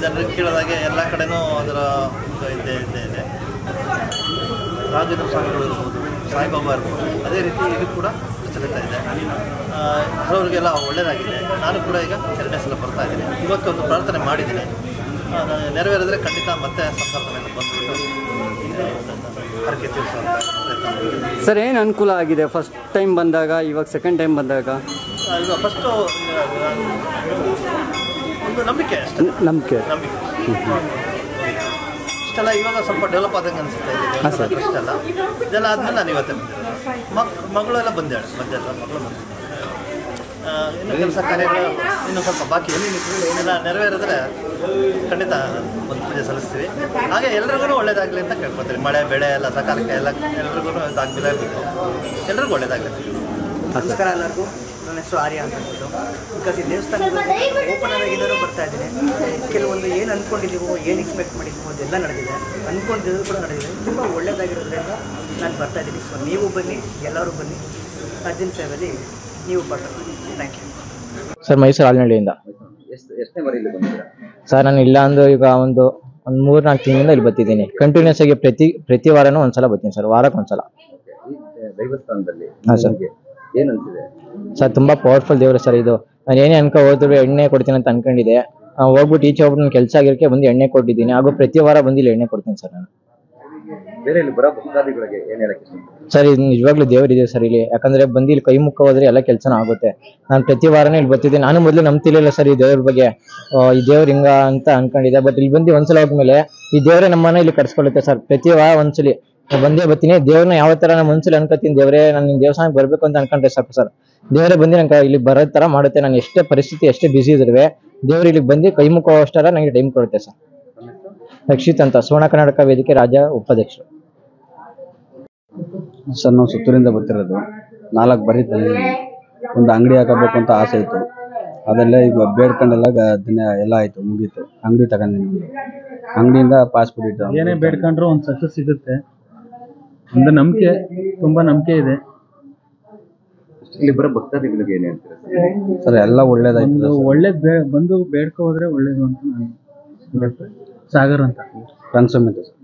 ಜನರಿಗೆ ಕೇಳೋದಾಗೆ ಎಲ್ಲ ಕಡೆನೂ ಅದರ ಇದೆ ರಾಘವೇಂದ್ರ ಸ್ವಾಮಿಗಳು ಇರ್ಬೋದು, ಸಾಯಿಬಾಬಾ ಇರ್ಬೋದು, ಅದೇ ರೀತಿ ಇದು ಕೂಡ ಪ್ರಚಲಿತ ಇದೆ. ಅವರಿಗೆಲ್ಲ ಒಳ್ಳೆಯದಾಗಿದೆ. ನಾನು ಕೂಡ ಈಗ 2ನೇ ಸಲ ಬರ್ತಾ ಇದ್ದೀನಿ. ಇವತ್ತೊಂದು ಪ್ರಾರ್ಥನೆ ಮಾಡಿದ್ದೀನಿ, ನೆರವೇರಿದ್ರೆ ಖಂಡಿತ ಮತ್ತೆ ಸಂಪರ್ಕದಿಂದ ಬಂದು ಹರಕೆ ತೀರಿಸುವಂಥ ಪ್ರಯತ್ನ. ಸರ್, ಏನು ಅನುಕೂಲ ಆಗಿದೆ ಫಸ್ಟ್ ಟೈಮ್ ಬಂದಾಗ, ಇವಾಗ ಸೆಕೆಂಡ್ ಟೈಮ್ ಬಂದಾಗ? ಇದು ಫಸ್ಟು ಒಂದು ನಂಬಿಕೆ ಅಷ್ಟೇ. ನಂಬಿಕೆ ಇಷ್ಟೆಲ್ಲ ಇವಾಗ ಸ್ವಲ್ಪ ಡೆವಲಪ್ ಆದಂಗೆ ಅನಿಸುತ್ತೆ ಇದೆ. ಇಷ್ಟೆಲ್ಲ ಇದೆಲ್ಲ ಆದಮೇಲೆ ನಾನು ಇವತ್ತೇ ಬಂದಿದ್ದೆ. ಮಗಳೆಲ್ಲ ಬಂದೇಳು ಮಕ್ಕಳು ಇನ್ನು ಕೆಲಸ ಕಾರ್ಯಗಳು ಇನ್ನೂ ಸ್ವಲ್ಪ ಬಾಕಿ ಏನೆಲ್ಲ ನೆರವೇರಿದ್ರೆ ಖಂಡಿತ ಒಂದು ಪೂಜೆ ಸಲ್ಲಿಸ್ತೀವಿ. ಹಾಗೆ ಎಲ್ರಿಗೂ ಒಳ್ಳೇದಾಗಲಿ ಅಂತ ಕೇಳ್ಕೊತೀವಿ. ಮಳೆ ಬೆಳೆ ಎಲ್ಲ ಸಕಾಲಕ್ಕೆ ಎಲ್ಲ ಎಲ್ರಿಗೂ ಇದಾಗಬೇಕು, ಎಲ್ರಿಗೂ ಒಳ್ಳೇದಾಗಲಿ. ನಮಸ್ಕಾರ ಎಲ್ಲರಿಗೂ. ನನ್ನ ಹೆಸರು ಆರ್ಯ ಅಂತ ಹೇಳ್ಬಿಟ್ಟು. ಬಿಕಾಸ್ ಈ ದೇವಸ್ಥಾನದ ಓಪನ್ ಆಗಿದ್ದರೂ ಬರ್ತಾ ಇದ್ದೀನಿ. ಕೆಲವೊಂದು ಏನು ಅಂದ್ಕೊಂಡಿದ್ದೀವೋ, ಏನು ಎಕ್ಸ್ಪೆಕ್ಟ್ ಮಾಡಿದ್ದೀವೋ ಅದೆಲ್ಲ ನಡೆದಿದೆ, ಅಂದ್ಕೊಂಡಿದ್ದು ಕೂಡ ನಡೆದಿದೆ. ತುಂಬ ಒಳ್ಳೆಯದಾಗಿರೋದ್ರಿಂದ ನಾನು ಬರ್ತಾ ಇದ್ದೀನಿ. ಸೊ ನೀವು ಬನ್ನಿ, ಎಲ್ಲರೂ ಬನ್ನಿ, ಅರ್ಜುನ್ ಸೇವೆಯಲ್ಲಿ ನೀವು ಬರ್ತಾರೆ. Thank you sir. ಮೈಸೂರು ಆಲ್ನಳ್ಳಿಯಿಂದ. ಸರ್, ನಾನು ಇಲ್ಲ ಅಂದು ಈಗ ಒಂದು 3-4 ತಿಂಗಳಿಂದ ಇಲ್ಲಿ ಬರ್ತಿದ್ದೀನಿ. ಕಂಟಿನ್ಯೂಸ್ ಆಗಿ ಪ್ರತಿ ವಾರನೂ ಒಂದ್ಸಲ ಬರ್ತೀನಿ ಸರ್, ವಾರಕ್ಕೆ ಒಂದ್ಸಲ. ಹಾಂ ಸರ್. ಸರ್, ತುಂಬಾ ಪವರ್ಫುಲ್ ದೇವರು ಸರ್ ಇದು. ನಾನು ಏನೇ ಹೋದ್ರು ಎಣ್ಣೆ ಕೊಡ್ತೀನಿ ಅಂತ ಅನ್ಕೊಂಡಿದ್ದೆ. ಹೋಗ್ಬಿಟ್ಟು ಈಚೆ ಒಬ್ಬರು ನನ್ನ ಕೆಲಸ ಆಗಿರೋಕ್ಕೆ ಬಂದು ಎಣ್ಣೆ ಕೊಟ್ಟಿದ್ದೀನಿ. ಹಾಗೂ ಪ್ರತಿ ವಾರ ಬಂದು ಇಲ್ಲಿ ಎಣ್ಣೆ ಕೊಡ್ತೀನಿ ಸರ್ ನಾನು. ಸರ್, ಇದು ನಿಜವಾಗ್ಲೂ ದೇವರಿದೆ ಸರ್ ಇಲ್ಲಿ. ಯಾಕಂದ್ರೆ ಬಂದು ಇಲ್ಲಿ ಕೈ ಮುಖ ಹೋದ್ರೆ ಎಲ್ಲ ಕೆಲಸನೂ ಆಗುತ್ತೆ. ನಾನು ಪ್ರತಿ ವಾರನೇ ಇಲ್ಲಿ ಬರ್ತಿದ್ದೆ. ನಾನು ಮೊದಲು ನಂಬ್ತಿರ್ಲಿಲ್ಲ ಸರ್ ಈ ದೇವ್ರ ಬಗ್ಗೆ. ಈ ದೇವ್ರ ಹಿಂಗ ಅಂತ ಅನ್ಕೊಂಡಿದ್ದೆ. ಬಟ್ ಇಲ್ಲಿ ಬಂದು ಒಂದ್ಸಲ ಹೋದ್ಮೇಲೆ ಈ ದೇವರೇ ನಮ್ಮನ್ನ ಇಲ್ಲಿ ಕರ್ಸ್ಕೊಳ್ಳುತ್ತೆ ಸರ್. ಪ್ರತಿ ವಾರ ಒಂದ್ಸಲಿ ಬಂದೇ ಬರ್ತೀನಿ. ದೇವ್ರನ್ನ ಯಾವ ತರ ನಾನು ಮನ್ಸಲ್ಲಿ ಅನ್ಕೋತೀನಿ, ದೇವರೇ ನಾನು ನಿಮ್ ದೇವಸ್ಥಾನಕ್ಕೆ ಬರ್ಬೇಕು ಅಂತ ಅನ್ಕೊಂಡ್ರೆ ಸಾಕು ಸರ್, ದೇವರೇ ಬಂದು ನಂಗೆ ಇಲ್ಲಿ ಬರೋ ತರ ಮಾಡುತ್ತೆ. ನಾನು ಎಷ್ಟೇ ಪರಿಸ್ಥಿತಿ ಎಷ್ಟೇ ಬಿಸಿ ಇದ್ರೆ ದೇವ್ರು ಇಲ್ಲಿಗೆ ಬಂದು ಕೈ ಮುಖ ಅಷ್ಟಾರ ನನಗೆ ಟೈಮ್ ಕೊಡುತ್ತೆ ಸರ್. ರಕ್ಷಿತ್ ಅಂತ, ಸುವರ್ಣ ಕರ್ನಾಟಕ ವೇದಿಕೆ ರಾಜ್ಯ ಉಪಾಧ್ಯಕ್ಷರು ಸರ್. ನಾವು ಸುತ್ತೂರಿಂದ ಬರ್ತಿರೋದು. 4 ಬರೀ ಒಂದು ಅಂಗಡಿ ಹಾಕಬೇಕು ಅಂತ ಆಸೆ ಇತ್ತು. ಅದೆಲ್ಲ ಈಗ ಬೇಡ್ಕೊಂಡೆಲ್ಲ ಎಲ್ಲ ಆಯ್ತು, ಮುಗೀತು. ಅಂಗಡಿ ತಗೊಂಡಿನಿ. ಅಂಗಡಿಯಿಂದ ಪಾಸ್ಪೋರ್ಟ್ ಇಟ್ಟು ಏನೇ ಬೇಡ್ಕೊಂಡ್ರು ಒಂದು ಸಕ್ಸಸ್ ಸಿಗುತ್ತೆ. ಒಂದು ನಂಬಿಕೆ, ತುಂಬಾ ನಂಬಿಕೆ ಇದೆ. ಇಲ್ಲಿ ಬರೋ ಭಕ್ತಾದಿಗಳಿಗೆ ಏನ್ ಹೇಳ್ತೀರಾ ಸರ್? ಎಲ್ಲ ಒಳ್ಳೇದಾಯ್ತು. ಒಳ್ಳೇದ್ ಬಂದು ಬೇಡ್ಕೊ ಹೋದ್ರೆ ಒಳ್ಳೇದು ಅಂತ ನಾನು. ಸಾಗರ್ ಅಂತ ಫ್ರೆಂಡ್ಸ್ ಸಮೇತ ಸರ್.